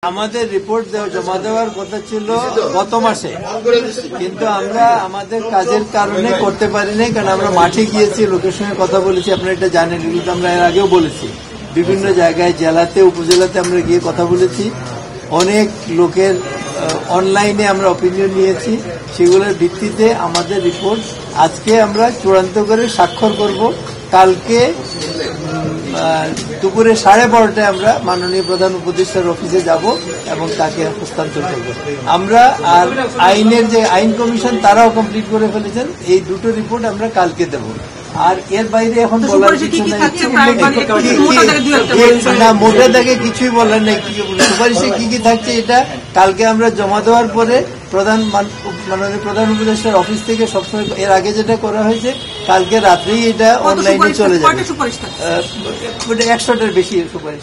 আমাদের রিপোর্ট জমা দেওয়ার কথা ছিল গত মাসে, কিন্তু আমরা আমাদের কাজের কারণে করতে পারিনি, কারণ আমরা মাঠে গিয়েছি, লোকের সঙ্গে কথা বলেছি। আপনারা এটা জানেন, এগুলো তো আমরা এর আগেও বলেছি। বিভিন্ন জায়গায়, জেলাতে, উপজেলাতে আমরা গিয়ে কথা বলেছি। অনেক লোকের অনলাইনে আমরা অপিনিয়ন নিয়েছি। সেগুলোর ভিত্তিতে আমাদের রিপোর্ট আজকে আমরা চূড়ান্ত করে স্বাক্ষর করব। কালকে দুপুরে 12:30টায় আমরা মাননীয় প্রধান উপদেষ্টার অফিসে যাব এবং তাকে হস্তান্তর করব। আমরা আর আইনের যে আইন কমিশন তারাও কমপ্লিট করে ফেলেছেন। এই দুটো রিপোর্ট আমরা কালকে দেব। আর এর বাইরে এখন বলার কিছু নাই, না মোটা দাগে কিছুই বলার নেই। সুপারিশে কি কি থাকছে এটা কালকে আমরা জমা দেওয়ার পরে মাননীয় প্রধান উপদেষ্টার অফিস থেকে সবসময় এর আগে যেটা করা হয়েছে, কালকে রাত্রেই এটা অনলাইনে চলে যাবে। 100টার বেশি সুপারিশ।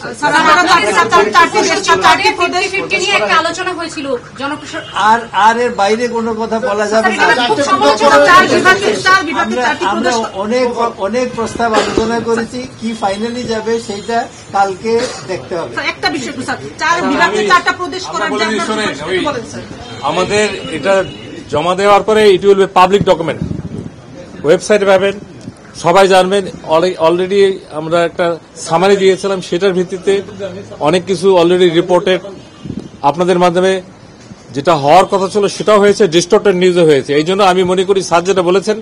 আর এর বাইরে কোনো কথা বলা যাবে না। আমরা অনেক প্রস্তাব আলোচনা করেছি, কি ফাইনালি যাবে সেইটা কালকে দেখতে হবে। একটা বিষয় চার বিভাগে 4টা প্রদেশ করার জন্য আমাদের এটা জমা দেওয়ার পরে it will be public document, ওয়েবসাইটে পাবেন, সবাই জানবেন। অলরেডি আমরা একটা সামারি দিয়েছিলাম, সেটার ভিত্তিতে অনেক কিছু অলরেডি রিপোর্টেড আপনাদের মাধ্যমে। যেটা হওয়ার কথা ছিল সেটাও হয়েছে, ডিস্টর্টেড নিউজও হয়েছে। এই জন্য আমি মনে করি স্যার যেটা বলেছেন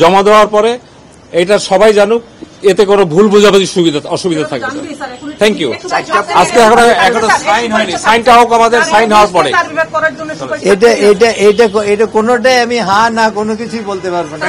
জমা দেওয়ার পরে এটা সবাই জানুক, এতে কোনো ভুল বোঝাবুঝি অসুবিধা থাকবে। Thank you. আজকে এখন সাইন হয়নি, সাইনটা হোক আমাদের, সাইন হওয়ার পরে এটা কোনোটাই আমি হ্যাঁ না কোনো কিছুই বলতে পারবো না।